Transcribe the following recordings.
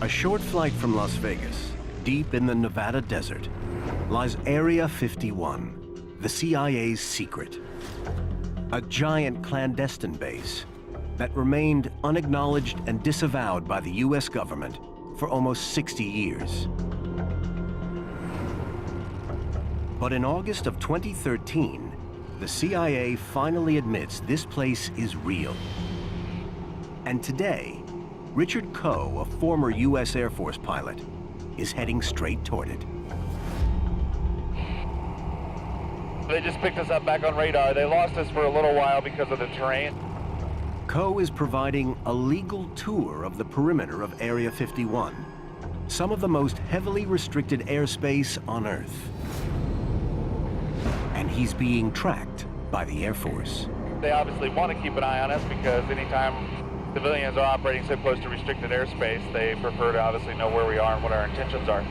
A short flight from Las Vegas, deep in the Nevada desert, lies Area 51, the CIA's secret. A giant clandestine base that remained unacknowledged and disavowed by the US government for almost 60 years. But in August of 2013, the CIA finally admits this place is real. And today, Richard Coe, a former US Air Force pilot, is heading straight toward it. They just picked us up back on radar. They lost us for a little while because of the terrain. Coe is providing a legal tour of the perimeter of Area 51, some of the most heavily restricted airspace on Earth. And he's being tracked by the Air Force. They obviously want to keep an eye on us because anytime civilians are operating so close to restricted airspace, they prefer to obviously know where we are and what our intentions are.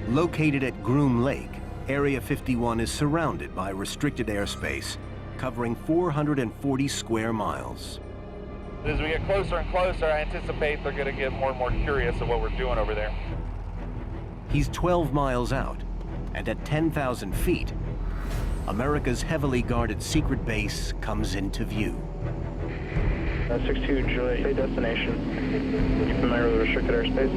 Located at Groom Lake, Area 51 is surrounded by restricted airspace, covering 440 square miles. As we get closer and closer, I anticipate they're going to get more and more curious of what we're doing over there. He's 12 miles out, and at 10,000 feet, America's heavily guarded secret base comes into view. 62 Juliet destination. You familiar with restricted airspace?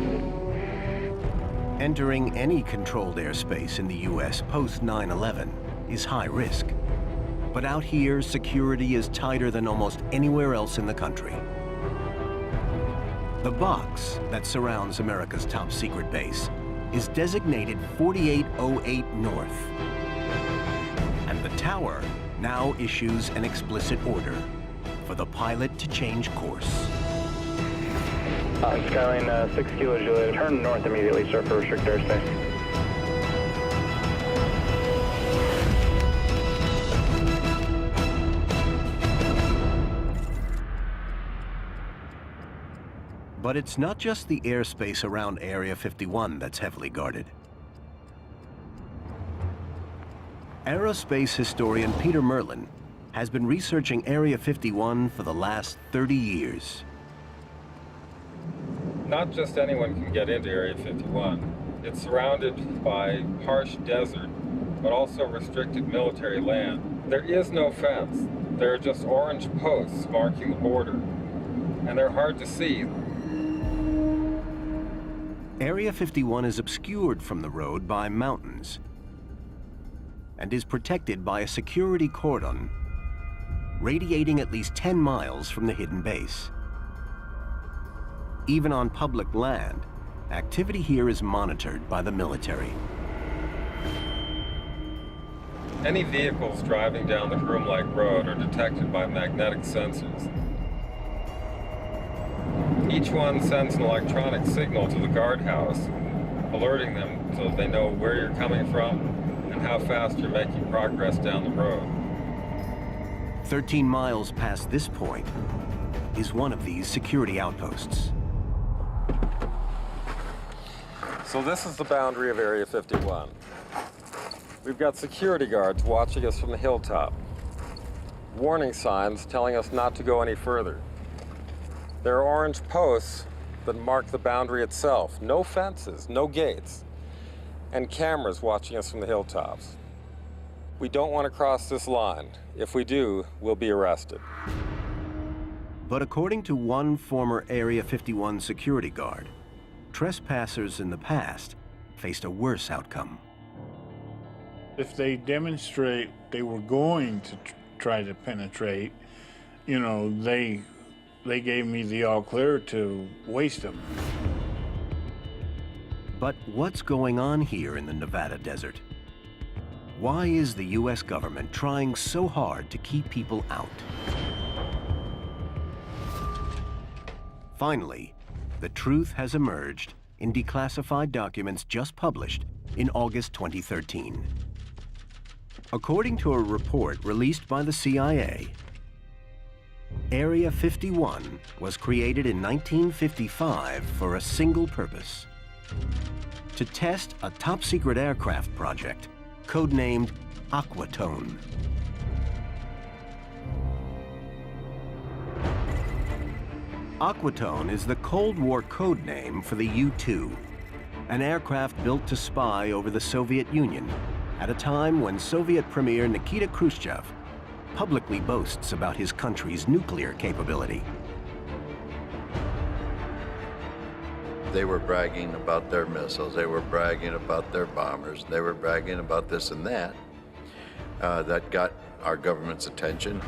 Entering any controlled airspace in the U.S. post 9/11 is high risk. But out here, security is tighter than almost anywhere else in the country. The box that surrounds America's top secret base is designated 4808 North. And the tower now issues an explicit order for the pilot to change course. Skyline 6 Kilo Juliet, turn north immediately, sir, for restricted airspace. But it's not just the airspace around Area 51 that's heavily guarded. Aerospace historian Peter Merlin has been researching Area 51 for the last 30 years. Not just anyone can get into Area 51. It's surrounded by harsh desert, but also restricted military land. There is no fence. There are just orange posts marking the border, and they're hard to see. Area 51 is obscured from the road by mountains and is protected by a security cordon radiating at least 10 miles from the hidden base. Even on public land, activity here is monitored by the military. Any vehicles driving down the Groom Lake Road are detected by magnetic sensors. Each one sends an electronic signal to the guardhouse, alerting them so that they know where you're coming from and how fast you're making progress down the road. 13 miles past this point is one of these security outposts. So this is the boundary of Area 51. We've got security guards watching us from the hilltop. Warning signs telling us not to go any further. There are orange posts that mark the boundary itself. No fences, no gates, and cameras watching us from the hilltops. We don't want to cross this line. If we do, we'll be arrested. But according to one former Area 51 security guard, trespassers in the past faced a worse outcome. If they demonstrate they were going to try to penetrate, you know, they gave me the all clear to waste them. But what's going on here in the Nevada desert? Why is the US government trying so hard to keep people out? Finally, the truth has emerged in declassified documents just published in August 2013. According to a report released by the CIA, Area 51 was created in 1955 for a single purpose: to test a top-secret aircraft project codenamed Aquatone. Aquatone is the Cold War code name for the U-2, an aircraft built to spy over the Soviet Union at a time when Soviet Premier Nikita Khrushchev publicly boasts about his country's nuclear capability. They were bragging about their missiles, they were bragging about their bombers, they were bragging about this and that. That got our government's attention.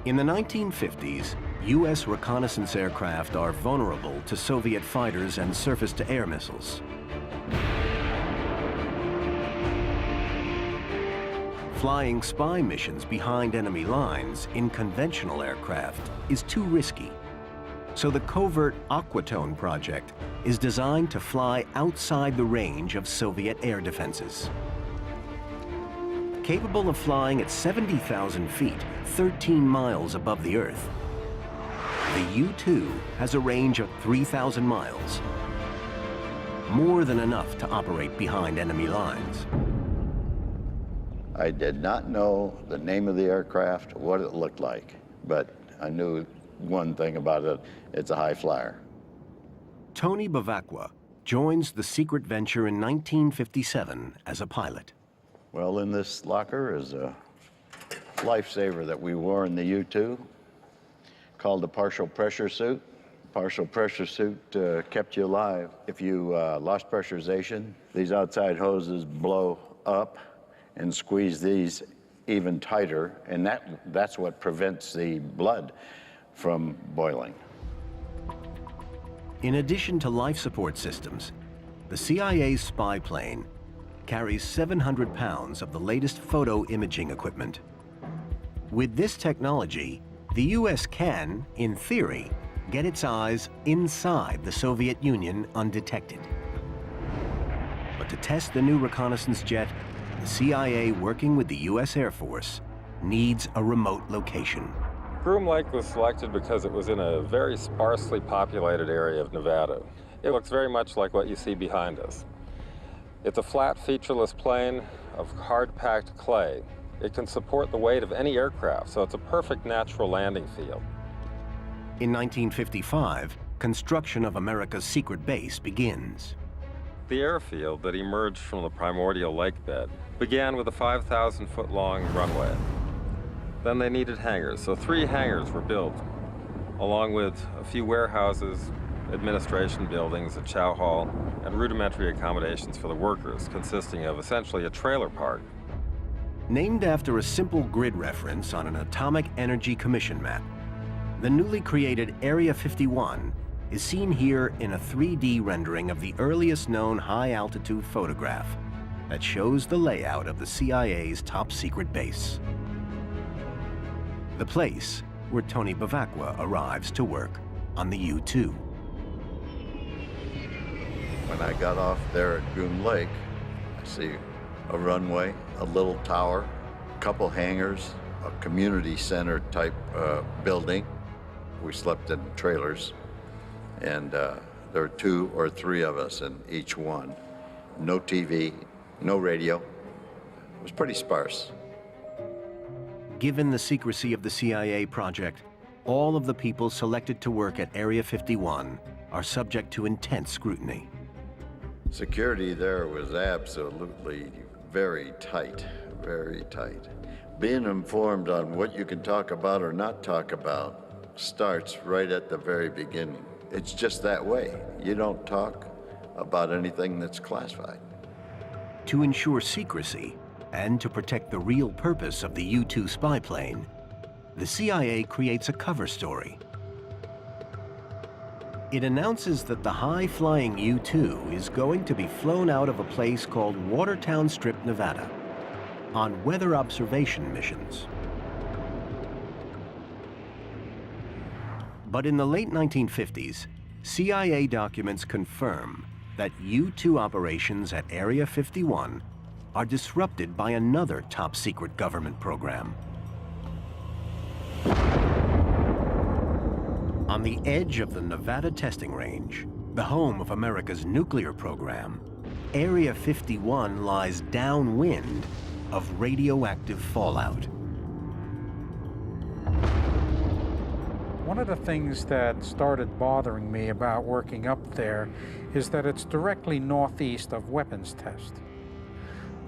In the 1950s, U.S. reconnaissance aircraft are vulnerable to Soviet fighters and surface-to-air missiles. Flying spy missions behind enemy lines in conventional aircraft is too risky. So the covert Aquatone project is designed to fly outside the range of Soviet air defenses. Capable of flying at 70,000 feet, 13 miles above the Earth, the U-2 has a range of 3,000 miles, more than enough to operate behind enemy lines. I did not know the name of the aircraft, what it looked like, but I knew one thing about it, it's a high flyer. Tony Bavacqua joins the secret venture in 1957 as a pilot. Well, in this locker is a lifesaver that we wore in the U-2 called a partial pressure suit. Partial pressure suit kept you alive. If you lost pressurization, these outside hoses blow up and squeeze these even tighter, and that's what prevents the blood from boiling. In addition to life support systems, the CIA's spy plane carries 700 pounds of the latest photo imaging equipment. With this technology, the U.S. can, in theory, get its eyes inside the Soviet Union undetected. But to test the new reconnaissance jet, the CIA, working with the U.S. Air Force, needs a remote location. Groom Lake was selected because it was in a very sparsely populated area of Nevada. It looks very much like what you see behind us. It's a flat, featureless plain of hard-packed clay. It can support the weight of any aircraft, so it's a perfect natural landing field. In 1955, construction of America's secret base begins. The airfield that emerged from the primordial lake bed began with a 5,000-foot-long runway. Then they needed hangars, so 3 hangars were built, along with a few warehouses, administration buildings, a chow hall, and rudimentary accommodations for the workers, consisting of essentially a trailer park. Named after a simple grid reference on an Atomic Energy Commission map, the newly created Area 51 is seen here in a 3D rendering of the earliest known high-altitude photograph that shows the layout of the CIA's top-secret base. The place where Tony Bavacqua arrives to work on the U-2. When I got off there at Groom Lake, I see a runway, a little tower, a couple hangars, a community center type building. We slept in trailers, and there were 2 or 3 of us in each one. No TV, no radio. It was pretty sparse. Given the secrecy of the CIA project, all of the people selected to work at Area 51 are subject to intense scrutiny. Security there was absolutely very tight, very tight. Being informed on what you can talk about or not talk about starts right at the very beginning. It's just that way. You don't talk about anything that's classified. To ensure secrecy and to protect the real purpose of the U-2 spy plane, the CIA creates a cover story. It announces that the high-flying U-2 is going to be flown out of a place called Watertown Strip, Nevada, on weather observation missions. But in the late 1950s, CIA documents confirm that U-2 operations at Area 51 are disrupted by another top-secret government program. On the edge of the Nevada testing range, the home of America's nuclear program, Area 51 lies downwind of radioactive fallout. One of the things that started bothering me about working up there is that it's directly northeast of weapons test.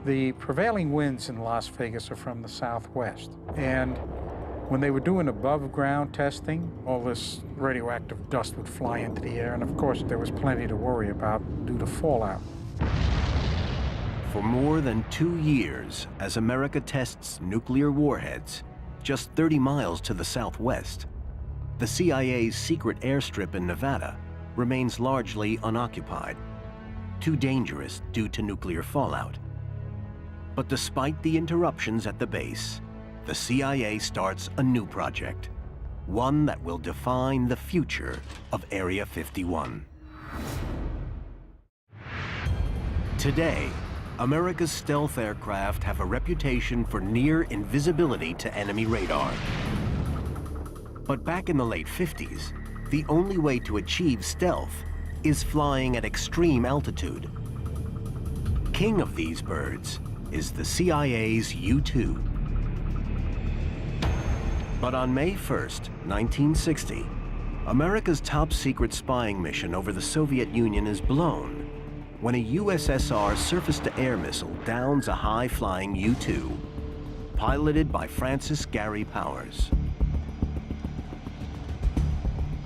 The prevailing winds in Las Vegas are from the southwest, and when they were doing above ground testing, all this radioactive dust would fly into the air, and of course there was plenty to worry about due to fallout. For more than 2 years, as America tests nuclear warheads, just 30 miles to the southwest, the CIA's secret airstrip in Nevada remains largely unoccupied, too dangerous due to nuclear fallout. But despite the interruptions at the base, the CIA starts a new project, one that will define the future of Area 51. Today, America's stealth aircraft have a reputation for near invisibility to enemy radar. But back in the late 50s, the only way to achieve stealth is flying at extreme altitude. King of these birds is the CIA's U-2. But on May 1st, 1960, America's top secret spying mission over the Soviet Union is blown when a USSR surface-to-air missile downs a high-flying U-2, piloted by Francis Gary Powers.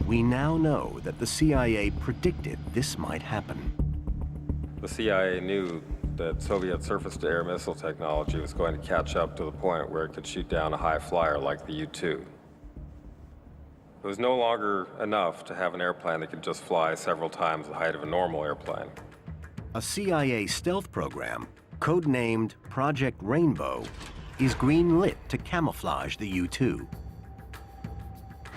We now know that the CIA predicted this might happen. The CIA knew that Soviet surface-to-air missile technology was going to catch up to the point where it could shoot down a high flyer like the U-2. It was no longer enough to have an airplane that could just fly several times the height of a normal airplane. A CIA stealth program, codenamed Project Rainbow, is green-lit to camouflage the U-2.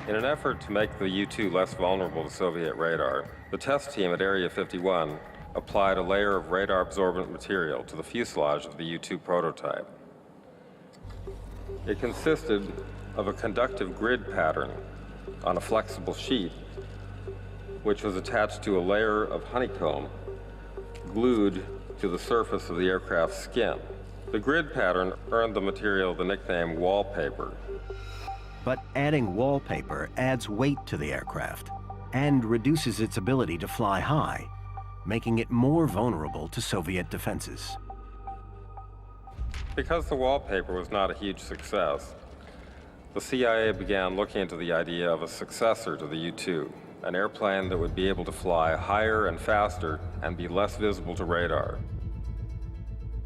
In an effort to make the U-2 less vulnerable to Soviet radar, the test team at Area 51 applied a layer of radar-absorbent material to the fuselage of the U-2 prototype. It consisted of a conductive grid pattern on a flexible sheet, which was attached to a layer of honeycomb glued to the surface of the aircraft's skin. The grid pattern earned the material the nickname wallpaper. But adding wallpaper adds weight to the aircraft and reduces its ability to fly high, making it more vulnerable to Soviet defenses. Because the wallpaper was not a huge success, the CIA began looking into the idea of a successor to the U-2, an airplane that would be able to fly higher and faster and be less visible to radar.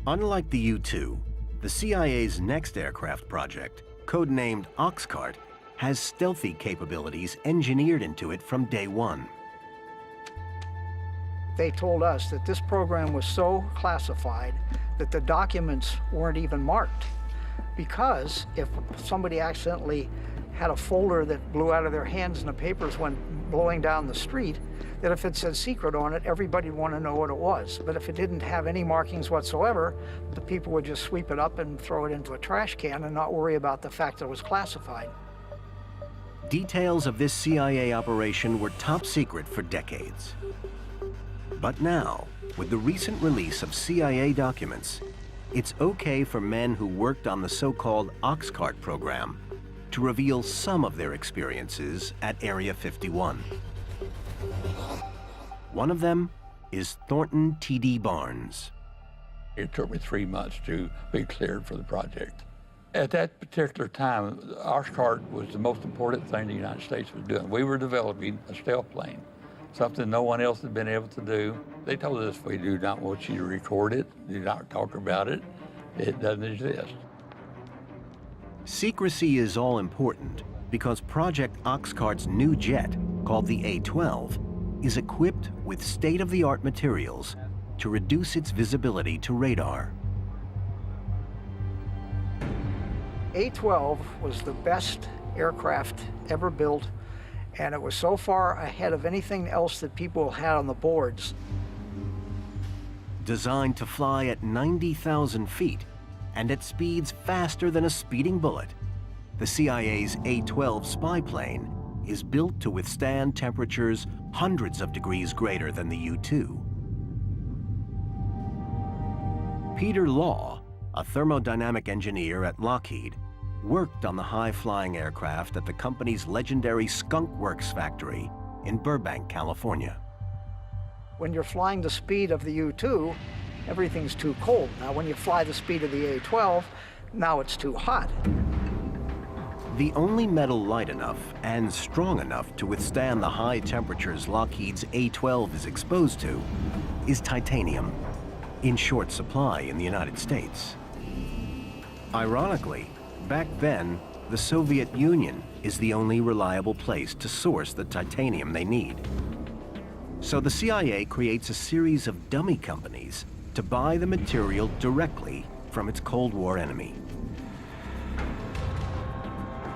Unlike the U-2, the CIA's next aircraft project, codenamed Oxcart, has stealthy capabilities engineered into it from day one. They told us that this program was so classified that the documents weren't even marked, because if somebody accidentally had a folder that blew out of their hands and the papers went blowing down the street, that if it said secret on it, everybody would want to know what it was. But if it didn't have any markings whatsoever, the people would just sweep it up and throw it into a trash can and not worry about the fact that it was classified. Details of this CIA operation were top secret for decades. But now, with the recent release of CIA documents, it's okay for men who worked on the so-called Oxcart program to reveal some of their experiences at Area 51. One of them is Thornton T.D. Barnes. It took me 3 months to be cleared for the project. At that particular time, Oxcart was the most important thing the United States was doing. We were developing a stealth plane, something no one else had been able to do. They told us, we do not want you to record it, do not talk about it, it doesn't exist. Secrecy is all important because Project Oxcart's new jet, called the A-12, is equipped with state-of-the-art materials to reduce its visibility to radar. A-12 was the best aircraft ever built, and it was so far ahead of anything else that people had on the boards. Designed to fly at 90,000 feet and at speeds faster than a speeding bullet, the CIA's A-12 spy plane is built to withstand temperatures hundreds of degrees greater than the U-2. Peter Law, a thermodynamic engineer at Lockheed, worked on the high-flying aircraft at the company's legendary Skunk Works factory in Burbank, California. When you're flying the speed of the U-2, everything's too cold. Now, when you fly the speed of the A-12, now it's too hot. The only metal light enough and strong enough to withstand the high temperatures Lockheed's A-12 is exposed to is titanium, in short supply in the United States. Ironically, back then, the Soviet Union is the only reliable place to source the titanium they need. So the CIA creates a series of dummy companies to buy the material directly from its Cold War enemy.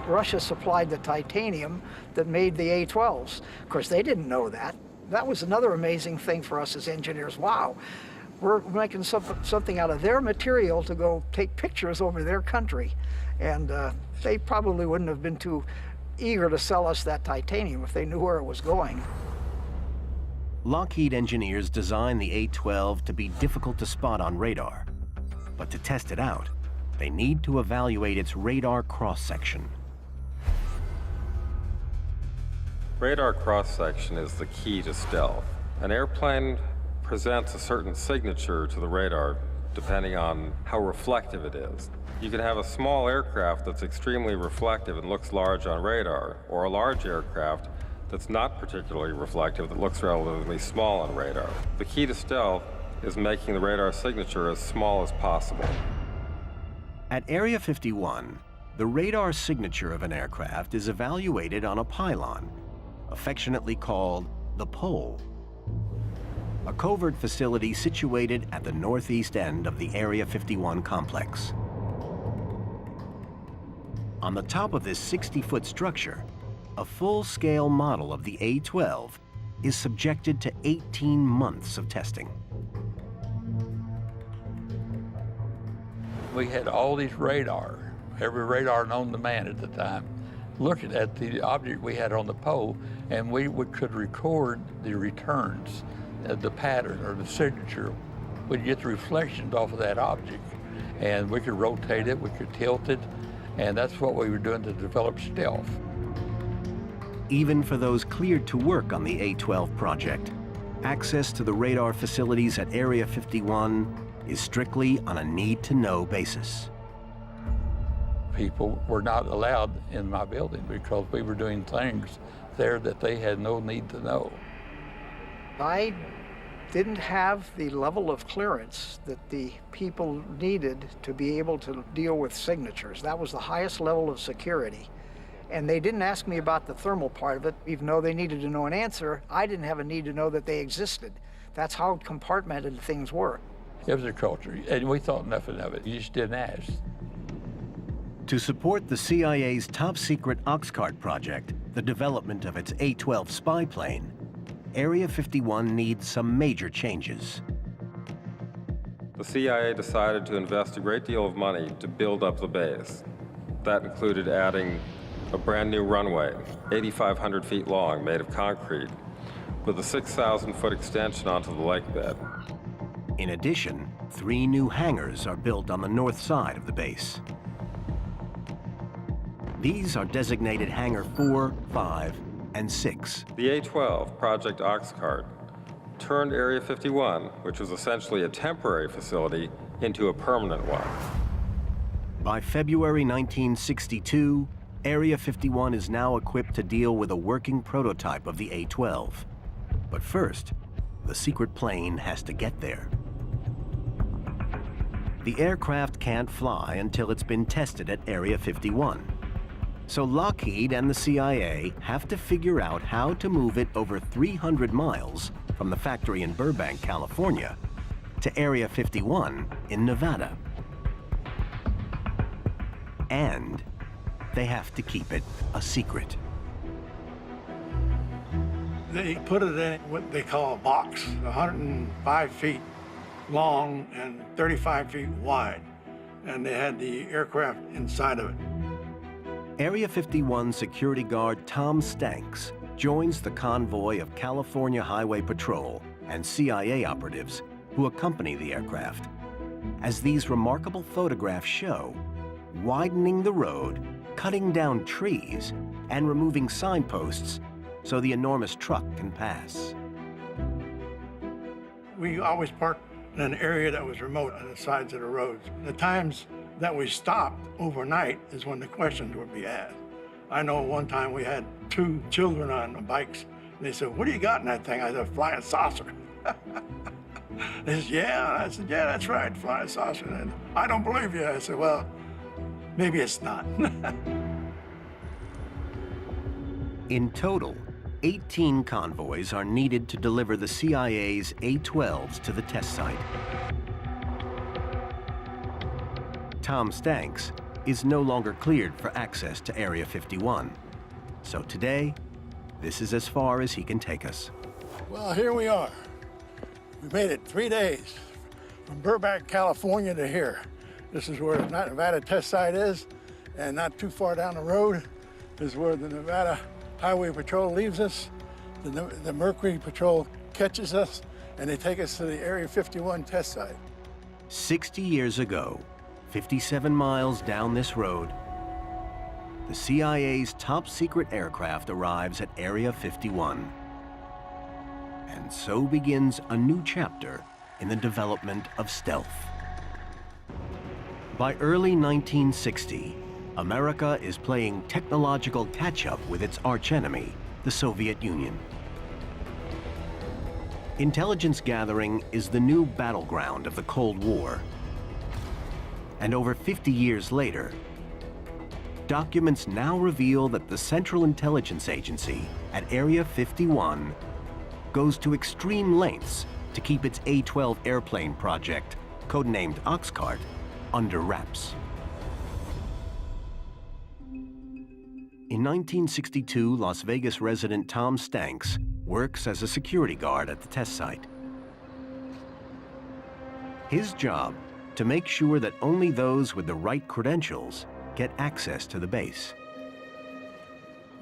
Russia supplied the titanium that made the A-12s. Of course, they didn't know that. That was another amazing thing for us as engineers. Wow, we're making something out of their material to go take pictures over their country. And they probably wouldn't have been too eager to sell us that titanium if they knew where it was going. Lockheed engineers designed the A-12 to be difficult to spot on radar. But to test it out, they need to evaluate its radar cross-section. Radar cross-section is the key to stealth. An airplane presents a certain signature to the radar depending on how reflective it is. You can have a small aircraft that's extremely reflective and looks large on radar, or a large aircraft that's not particularly reflective that looks relatively small on radar. The key to stealth is making the radar signature as small as possible. At Area 51, the radar signature of an aircraft is evaluated on a pylon, affectionately called the pole, a covert facility situated at the northeast end of the Area 51 complex. On the top of this 60-foot structure, a full-scale model of the A-12 is subjected to 18 months of testing. We had all these radar, every radar known to man at the time, looking at the object we had on the pole, and we could record the returns, the pattern or the signature. We'd get the reflections off of that object, and we could rotate it, we could tilt it, and that's what we were doing to develop stealth. Even for those cleared to work on the A-12 project, access to the radar facilities at Area 51 is strictly on a need-to-know basis. People were not allowed in my building because we were doing things there that they had no need to know. I didn't have the level of clearance that the people needed to be able to deal with signatures. That was the highest level of security. And they didn't ask me about the thermal part of it, even though they needed to know an answer. I didn't have a need to know that they existed. That's how compartmented things were. It was a culture, and we thought nothing of it. You just didn't ask. To support the CIA's top-secret Oxcart project, the development of its A-12 spy plane, Area 51 needs some major changes. The CIA decided to invest a great deal of money to build up the base. That included adding a brand new runway, 8,500 feet long, made of concrete, with a 6,000-foot extension onto the lake bed. In addition, 3 new hangars are built on the north side of the base. These are designated Hangar 4, 5, and 6. The A-12, Project Oxcart, turned Area 51, which was essentially a temporary facility, into a permanent one. By February 1962, Area 51 is now equipped to deal with a working prototype of the A-12. But first, the secret plane has to get there. The aircraft can't fly until it's been tested at Area 51. So Lockheed and the CIA have to figure out how to move it over 300 miles from the factory in Burbank, California, to Area 51 in Nevada. And they have to keep it a secret. They put it in what they call a box, 105 feet long and 35 feet wide, and they had the aircraft inside of it. Area 51 security guard Tom Stanks joins the convoy of California Highway Patrol and CIA operatives who accompany the aircraft. As these remarkable photographs show, widening the road, cutting down trees, and removing signposts so the enormous truck can pass. We always parked in an area that was remote on the sides of the roads. The times that we stopped overnight is when the questions would be asked. I know one time we had 2 children on the bikes, and they said, "What do you got in that thing?" I said, "Flying saucer." They said, "Yeah." I said, "Yeah, that's right, flying saucer." And "I don't believe you." I said, "Well, maybe it's not." In total, 18 convoys are needed to deliver the CIA's A-12s to the test site. Tom Stanks is no longer cleared for access to Area 51. So today, this is as far as he can take us. Well, here we are. We made it 3 days from Burbank, California to here. This is where the Nevada test site is, and not too far down the road is where the Nevada Highway Patrol leaves us. The Mercury Patrol catches us, and they take us to the Area 51 test site. 60 years ago, 57 miles down this road, the CIA's top secret aircraft arrives at Area 51. And so begins a new chapter in the development of stealth. By early 1960, America is playing technological catch-up with its archenemy, the Soviet Union. Intelligence gathering is the new battleground of the Cold War. And over 50 years later, documents now reveal that the Central Intelligence Agency at Area 51 goes to extreme lengths to keep its A-12 airplane project, codenamed Oxcart, under wraps. In 1962, Las Vegas resident Tom Stanks works as a security guard at the test site. His job, to make sure that only those with the right credentials get access to the base.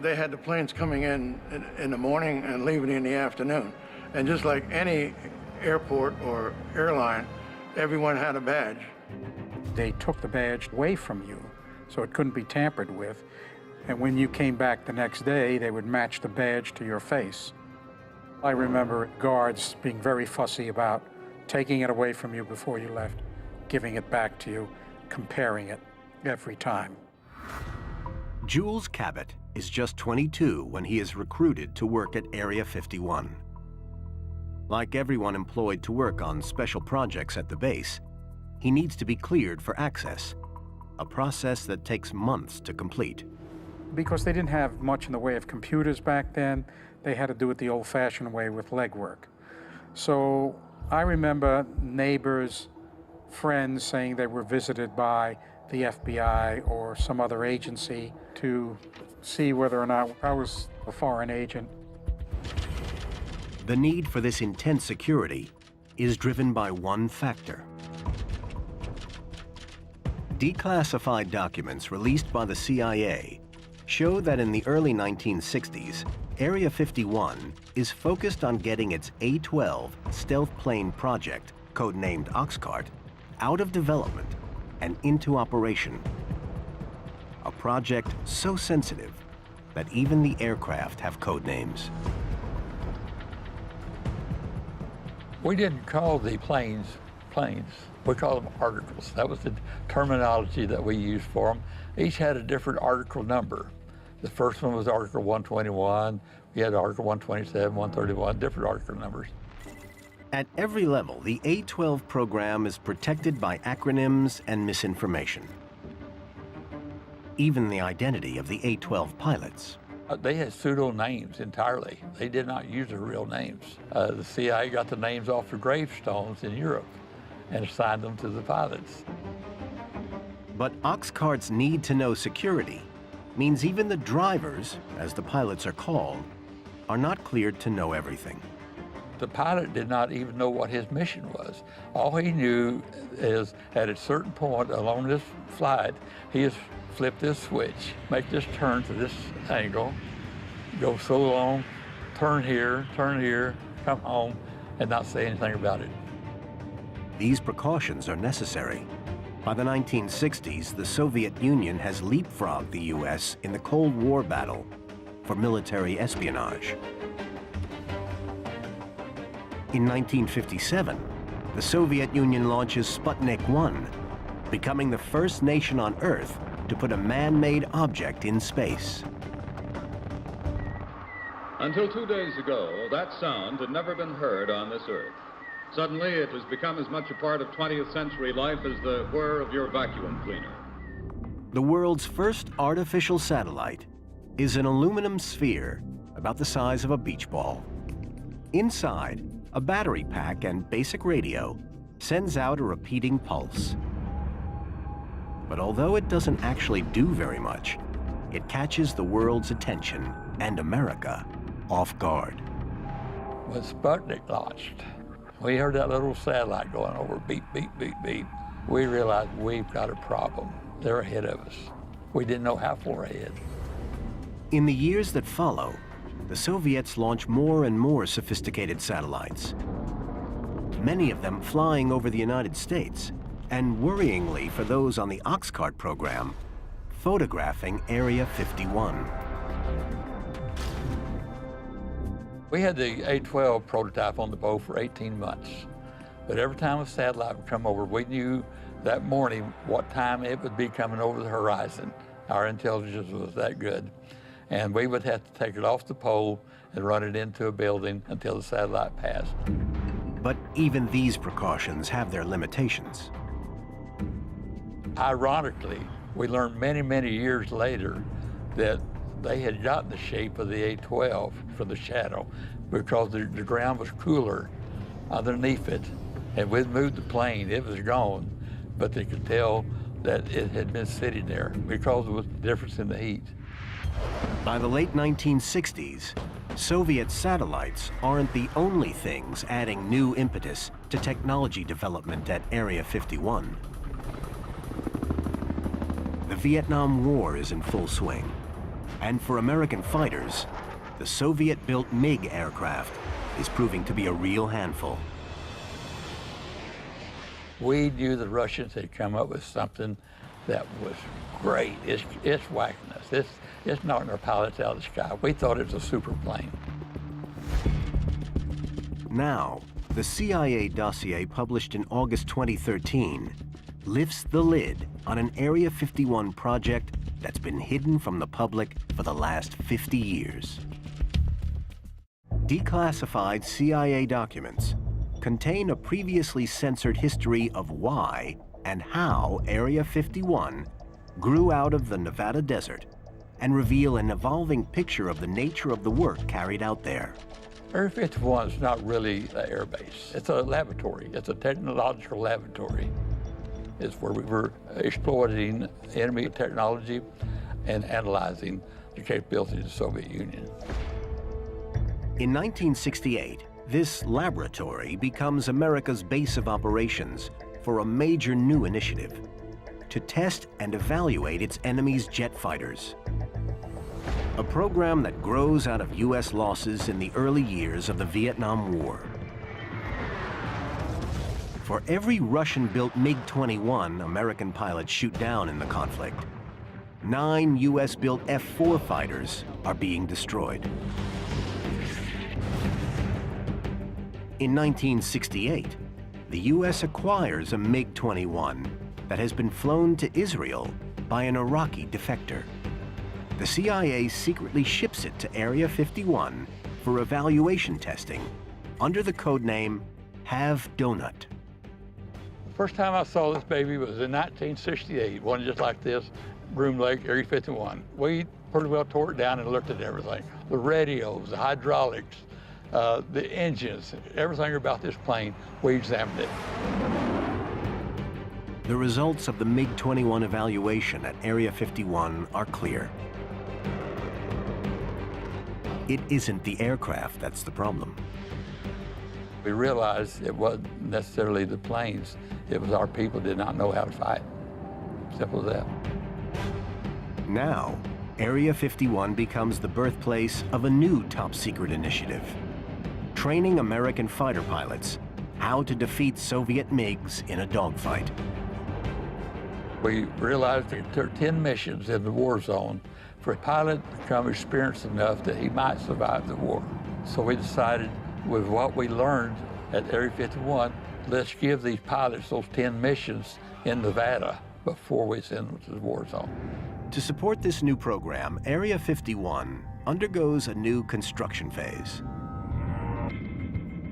They had the planes coming in the morning and leaving in the afternoon. And just like any airport or airline, everyone had a badge. They took the badge away from you, so it couldn't be tampered with. And when you came back the next day, they would match the badge to your face. I remember guards being very fussy about taking it away from you before you left, giving it back to you, comparing it every time. Jules Cabot is just 22 when he is recruited to work at Area 51. Like everyone employed to work on special projects at the base, he needs to be cleared for access, a process that takes months to complete. Because they didn't have much in the way of computers back then, they had to do it the old-fashioned way with legwork. So I remember neighbors, friends saying they were visited by the FBI or some other agency to see whether or not I was a foreign agent. The need for this intense security is driven by one factor. Declassified documents released by the CIA show that in the early 1960s, Area 51 is focused on getting its A-12 stealth plane project, codenamed Oxcart, out of development and into operation. A project so sensitive that even the aircraft have code names. We didn't call the planes planes. We called them articles. That was the terminology that we used for them. Each had a different article number. The first one was Article 121. We had Article 127, 131, different article numbers. At every level, the A-12 program is protected by acronyms and misinformation. Even the identity of the A-12 pilots. They had pseudo names entirely. They did not use their real names. The CIA got the names off the gravestones in Europe and assigned them to the pilots. But Oxcart's need-to-know security means even the drivers, as the pilots are called, are not cleared to know everything. The pilot did not even know what his mission was. All he knew is at a certain point along this flight, he just flip this switch, make this turn to this angle, go so long, turn here, come home, and not say anything about it. These precautions are necessary By the 1960s, the Soviet Union has leapfrogged the U.S. in the Cold War battle for military espionage. In 1957, the Soviet Union launches Sputnik 1, becoming the first nation on Earth to put a man-made object in space. Until 2 days ago, that sound had never been heard on this Earth. Suddenly, it has become as much a part of 20th century life as the whir of your vacuum cleaner. The world's first artificial satellite is an aluminum sphere about the size of a beach ball. Inside, a battery pack and basic radio sends out a repeating pulse. But although it doesn't actually do very much, it catches the world's attention and America off guard. When Sputnik launched, we heard that little satellite going over, beep, beep, beep, beep. We realized we've got a problem. They're ahead of us. We didn't know how far ahead. In the years that follow, the Soviets launch more and more sophisticated satellites, many of them flying over the United States, and worryingly for those on the Oxcart program, photographing Area 51. We had the A-12 prototype on the bow for 18 months. But every time a satellite would come over, we knew that morning what time it would be coming over the horizon. Our intelligence was that good. And we would have to take it off the pole and run it into a building until the satellite passed. But even these precautions have their limitations. Ironically, we learned many, many years later that they had gotten the shape of the A-12 for the shadow because the ground was cooler underneath it. And we'd moved the plane, it was gone, but they could tell that it had been sitting there because of the difference in the heat. By the late 1960s, Soviet satellites aren't the only things adding new impetus to technology development at Area 51. The Vietnam War is in full swing. And for American fighters, the Soviet-built MiG aircraft is proving to be a real handful. We knew the Russians had come up with something that was great. It's whacking us. It's knocking our pilots out of the sky. We thought it was a super plane. Now, the CIA dossier published in August 2013 lifts the lid on an Area 51 project that's been hidden from the public for the last 50 years. Declassified CIA documents contain a previously censored history of why and how Area 51 grew out of the Nevada desert and reveal an evolving picture of the nature of the work carried out there. Area 51 is not really an air base. It's a laboratory. It's a technological laboratory. It's where we were exploiting enemy technology and analyzing the capability of the Soviet Union. In 1968, this laboratory becomes America's base of operations for a major new initiative: to test and evaluate its enemy's jet fighters. A program that grows out of U.S. losses in the early years of the Vietnam War. For every Russian-built MiG-21 American pilots shoot down in the conflict, 9 U.S.-built F-4 fighters are being destroyed. In 1968, the U.S. acquires a MiG-21 that has been flown to Israel by an Iraqi defector. The CIA secretly ships it to Area 51 for evaluation testing under the codename Have Donut. First time I saw this baby was in 1968, one just like this, Groom Lake, Area 51. We pretty well tore it down and looked at everything. The radios, the hydraulics, the engines, everything about this plane, we examined it. The results of the MiG-21 evaluation at Area 51 are clear. It isn't the aircraft that's the problem. We realized it wasn't necessarily the planes, it was our people did not know how to fight. Simple as that. Now, Area 51 becomes the birthplace of a new top-secret initiative, training American fighter pilots how to defeat Soviet MiGs in a dogfight. We realized that there were 10 missions in the war zone for a pilot to become experienced enough that he might survive the war. So we decided, with what we learned at Area 51, let's give these pilots those 10 missions in Nevada before we send them to the war zone. To support this new program, Area 51 undergoes a new construction phase.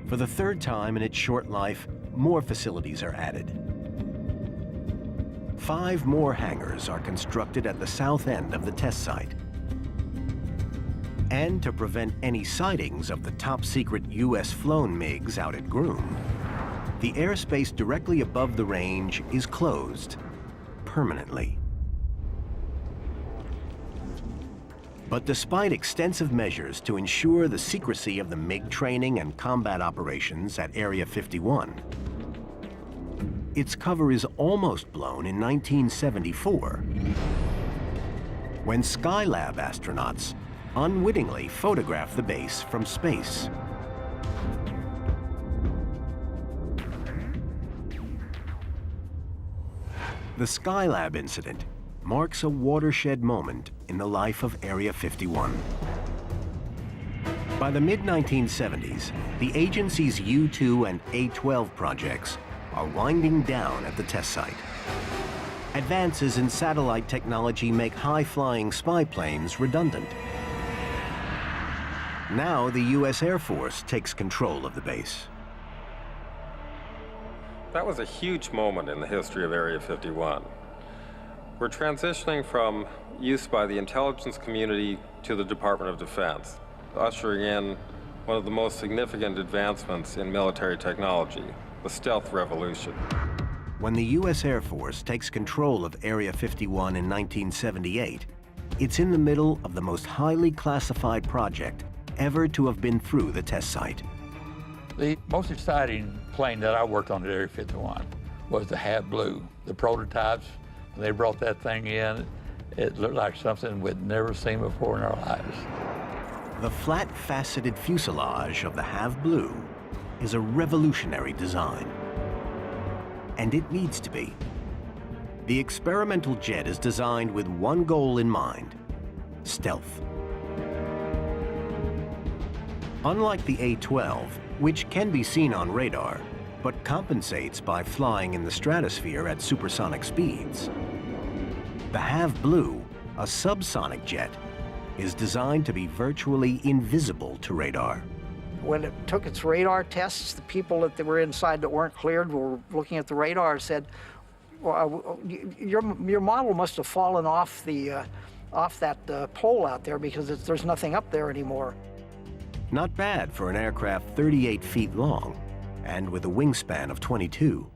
For the third time in its short life, more facilities are added. 5 more hangars are constructed at the south end of the test site. And to prevent any sightings of the top-secret U.S.-flown MiGs out at Groom, the airspace directly above the range is closed permanently. But despite extensive measures to ensure the secrecy of the MiG training and combat operations at Area 51, its cover is almost blown in 1974, when Skylab astronauts unwittingly photographed the base from space. The Skylab incident marks a watershed moment in the life of Area 51. By the mid-1970s, the agency's U-2 and A-12 projects are winding down at the test site. Advances in satellite technology make high-flying spy planes redundant. Now the U.S. Air Force takes control of the base. That was a huge moment in the history of Area 51. We're transitioning from use by the intelligence community to the Department of Defense, ushering in one of the most significant advancements in military technology, the stealth revolution. When the U.S. Air Force takes control of Area 51 in 1978, it's in the middle of the most highly classified project ever to have been through the test site. The most exciting plane that I worked on at Area 51 was the HAV Blue. The prototypes, when they brought that thing in, it looked like something we'd never seen before in our lives. The flat-faceted fuselage of the HAV Blue is a revolutionary design. And it needs to be. The experimental jet is designed with one goal in mind: stealth. Unlike the A-12, which can be seen on radar, but compensates by flying in the stratosphere at supersonic speeds, the HAV Blue, a subsonic jet, is designed to be virtually invisible to radar. When it took its radar tests, the people that were inside that weren't cleared were looking at the radar and said, well, your model must have fallen off that pole out there because there's nothing up there anymore. Not bad for an aircraft 38 feet long and with a wingspan of 22.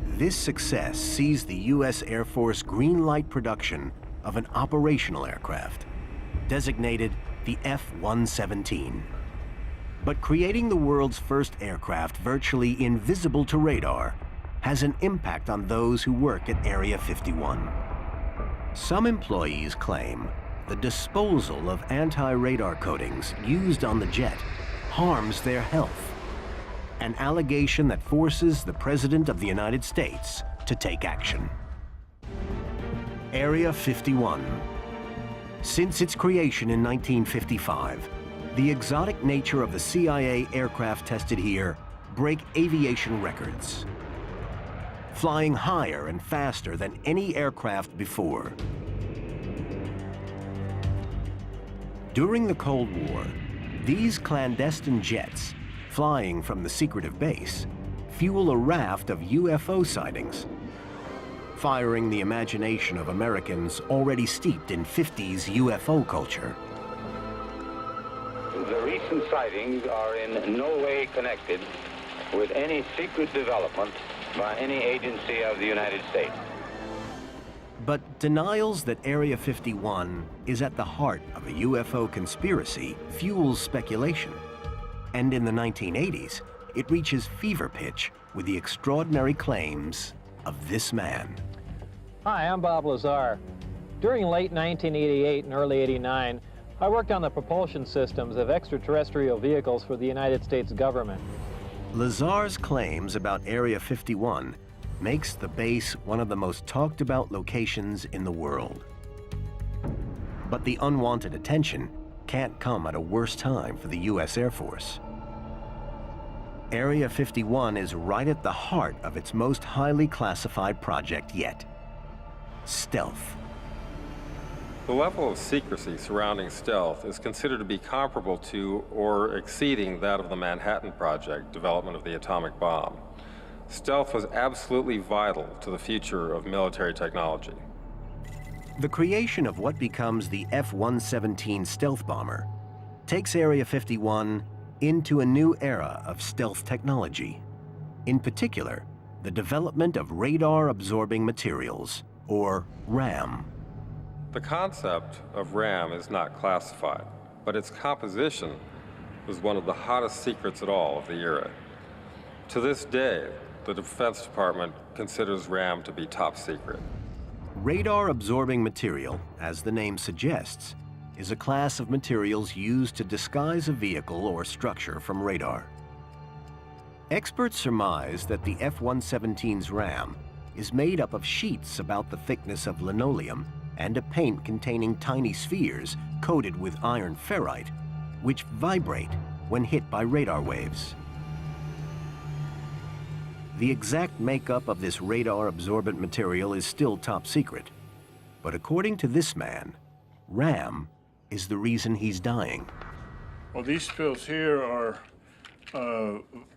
This success sees the U.S. Air Force green-light production of an operational aircraft, designated the F-117. But creating the world's first aircraft virtually invisible to radar has an impact on those who work at Area 51. Some employees claim the disposal of anti-radar coatings used on the jet harms their health, an allegation that forces the President of the United States to take action. Area 51. Since its creation in 1955, the exotic nature of the CIA aircraft tested here break aviation records, flying higher and faster than any aircraft before. During the Cold War, these clandestine jets, flying from the secretive base, fuel a raft of UFO sightings, firing the imagination of Americans already steeped in 50s UFO culture. The recent sightings are in no way connected with any secret development by any agency of the United States. But denials that Area 51 is at the heart of a UFO conspiracy fuels speculation. And in the 1980s, it reaches fever pitch with the extraordinary claims of this man. Hi, I'm Bob Lazar. During late 1988 and early 89, I worked on the propulsion systems of extraterrestrial vehicles for the United States government. Lazar's claims about Area 51 makes the base one of the most talked about locations in the world. But the unwanted attention can't come at a worse time for the U.S. Air Force. Area 51 is right at the heart of its most highly classified project yet: stealth. The level of secrecy surrounding stealth is considered to be comparable to or exceeding that of the Manhattan Project, development of the atomic bomb. Stealth was absolutely vital to the future of military technology. The creation of what becomes the F-117 stealth bomber takes Area 51 into a new era of stealth technology. In particular, the development of radar-absorbing materials, or RAM. The concept of RAM is not classified, but its composition was one of the hottest secrets at all of the era. To this day, the Defense Department considers RAM to be top secret. Radar-absorbing material, as the name suggests, is a class of materials used to disguise a vehicle or structure from radar. Experts surmise that the F-117's RAM is made up of sheets about the thickness of linoleum and a paint containing tiny spheres coated with iron ferrite, which vibrate when hit by radar waves. The exact makeup of this radar-absorbent material is still top secret, but according to this man, RAM is the reason he's dying. Well, these pills here are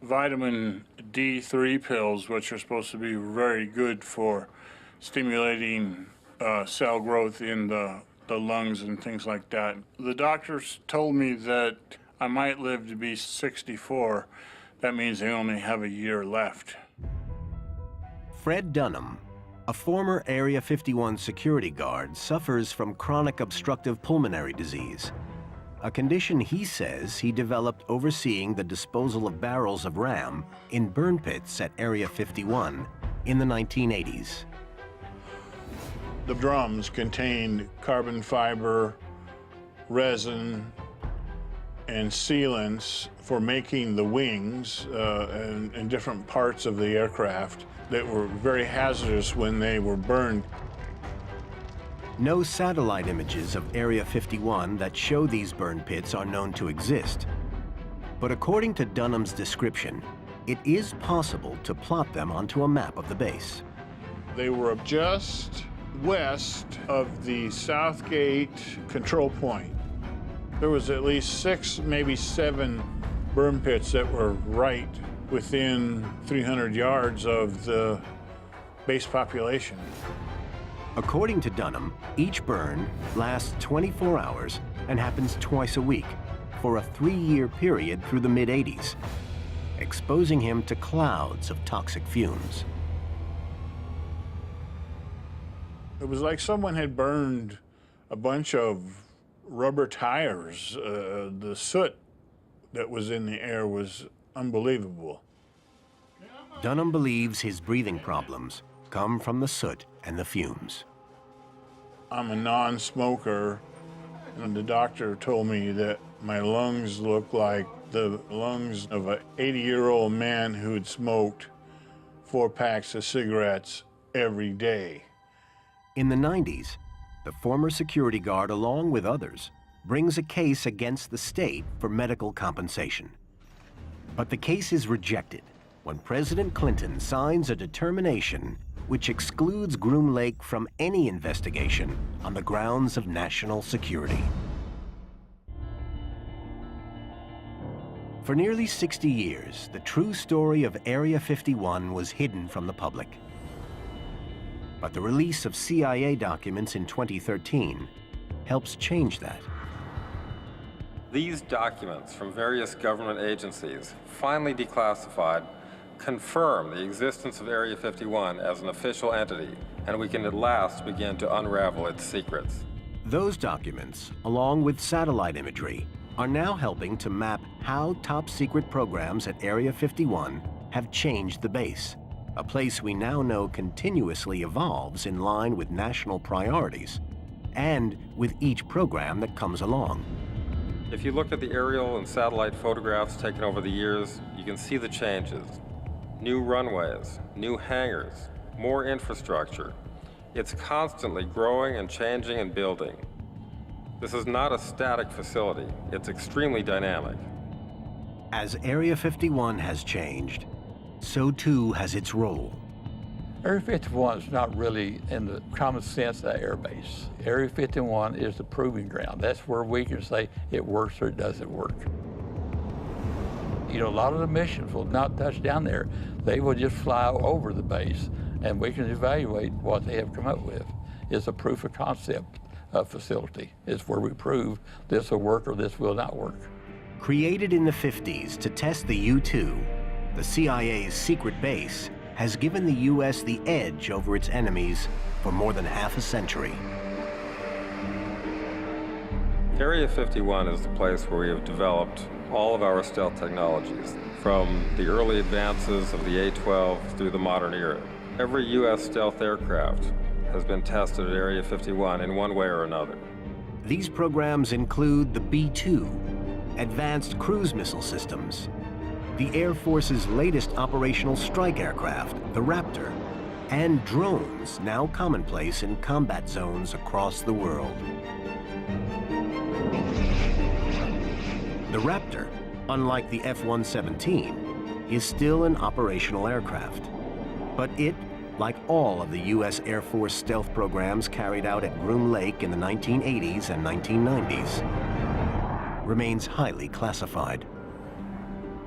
vitamin D3 pills, which are supposed to be very good for stimulating cell growth in the lungs and things like that. The doctors told me that I might live to be 64. That means they only have a year left. Fred Dunham, a former Area 51 security guard, suffers from chronic obstructive pulmonary disease, a condition he says he developed overseeing the disposal of barrels of RAM in burn pits at Area 51 in the 1980s. The drums contained carbon fiber, resin, and sealants for making the wings and different parts of the aircraft that were very hazardous when they were burned. No satellite images of Area 51 that show these burn pits are known to exist. But according to Dunham's description, it is possible to plot them onto a map of the base. They were just west of the Southgate control point. There was at least 6, maybe 7 burn pits that were right within 300 yards of the base population. According to Dunham, each burn lasts 24 hours and happens twice a week for a 3-year period through the mid-80s, exposing him to clouds of toxic fumes. It was like someone had burned a bunch of rubber tires. The soot that was in the air was unbelievable. Dunham believes his breathing problems come from the soot and the fumes. I'm a non-smoker, and the doctor told me that my lungs look like the lungs of an 80-year-old man who had smoked 4 packs of cigarettes every day. In the 90s, the former security guard, along with others, brings a case against the state for medical compensation. But the case is rejected when President Clinton signs a determination which excludes Groom Lake from any investigation on the grounds of national security. For nearly 60 years, the true story of Area 51 was hidden from the public. But the release of CIA documents in 2013 helps change that. These documents from various government agencies, finally declassified, confirm the existence of Area 51 as an official entity, and we can at last begin to unravel its secrets. Those documents, along with satellite imagery, are now helping to map how top-secret programs at Area 51 have changed the base, a place we now know continuously evolves in line with national priorities, and with each program that comes along. If you look at the aerial and satellite photographs taken over the years, you can see the changes. new runways, new hangars, more infrastructure. It's constantly growing and changing and building. This is not a static facility. It's extremely dynamic. As Area 51 has changed, so too has its role. Area 51 is not really in the common sense of air base. Area 51 is the proving ground. That's where we can say it works or it doesn't work. You know, a lot of the missions will not touch down there. They will just fly over the base, and we can evaluate what they have come up with. It's a proof of concept facility. It's where we prove this will work or this will not work. Created in the 50s to test the U-2, the CIA's secret base has given the U.S. the edge over its enemies for more than half a century. Area 51 is the place where we have developed all of our stealth technologies, from the early advances of the A-12 through the modern era. Every U.S. stealth aircraft has been tested at Area 51 in one way or another. These programs include the B-2, Advanced Cruise Missile Systems, the Air Force's latest operational strike aircraft, the Raptor, and drones now commonplace in combat zones across the world. The Raptor, unlike the F-117, is still an operational aircraft. But it, like all of the U.S. Air Force stealth programs carried out at Groom Lake in the 1980s and 1990s, remains highly classified.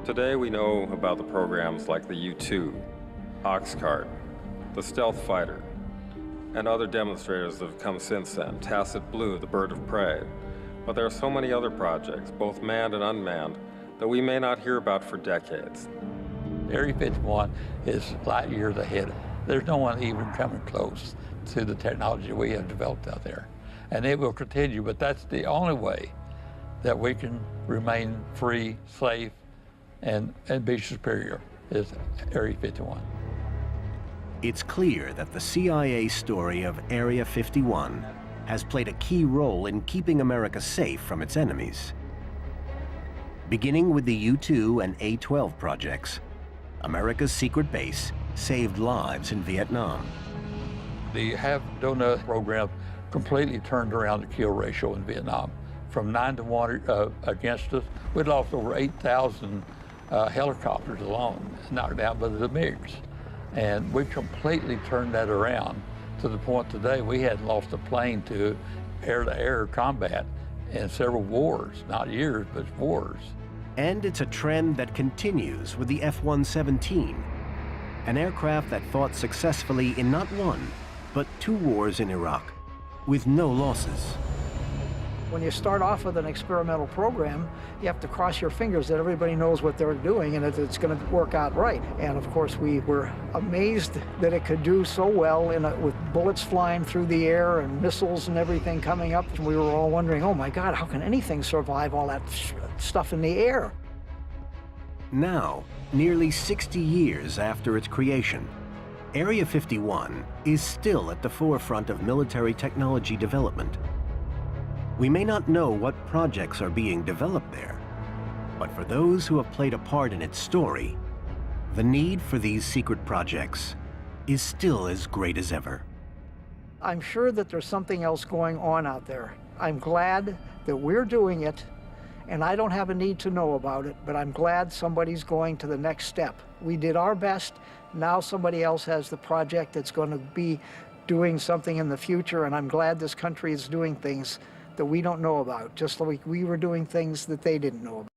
Today we know about the programs like the U-2, Oxcart, the Stealth Fighter, and other demonstrators that have come since then, Tacit Blue, the Bird of Prey. But there are so many other projects, both manned and unmanned, that we may not hear about for decades. Area 51 is light years ahead. There's no one even coming close to the technology we have developed out there. And it will continue, but that's the only way that we can remain free, safe, and be superior, is Area 51. It's clear that the CIA story of Area 51 has played a key role in keeping America safe from its enemies. Beginning with the U-2 and A-12 projects, America's secret base saved lives in Vietnam. The Have-Do-Nut program completely turned around the kill ratio in Vietnam. From 9 to 1 against us, we'd lost over 8,000 helicopters alone, knocked down by the MiGs. And we completely turned that around to the point today we hadn't lost a plane to air-to-air combat in several wars, not years, but wars. And it's a trend that continues with the F-117, an aircraft that fought successfully in not one, but 2 wars in Iraq, with no losses. When you start off with an experimental program, you have to cross your fingers that everybody knows what they're doing and that it's going to work out right. And of course, we were amazed that it could do so well with bullets flying through the air and missiles and everything coming up. And we were all wondering, oh my God, how can anything survive all that stuff in the air? Now, nearly 60 years after its creation, Area 51 is still at the forefront of military technology development. We may not know what projects are being developed there, but for those who have played a part in its story, the need for these secret projects is still as great as ever. I'm sure that there's something else going on out there. I'm glad that we're doing it, and I don't have a need to know about it, but I'm glad somebody's going to the next step. We did our best. Now somebody else has the project that's going to be doing something in the future, and I'm glad this country is doing things that we don't know about, just like we were doing things that they didn't know about.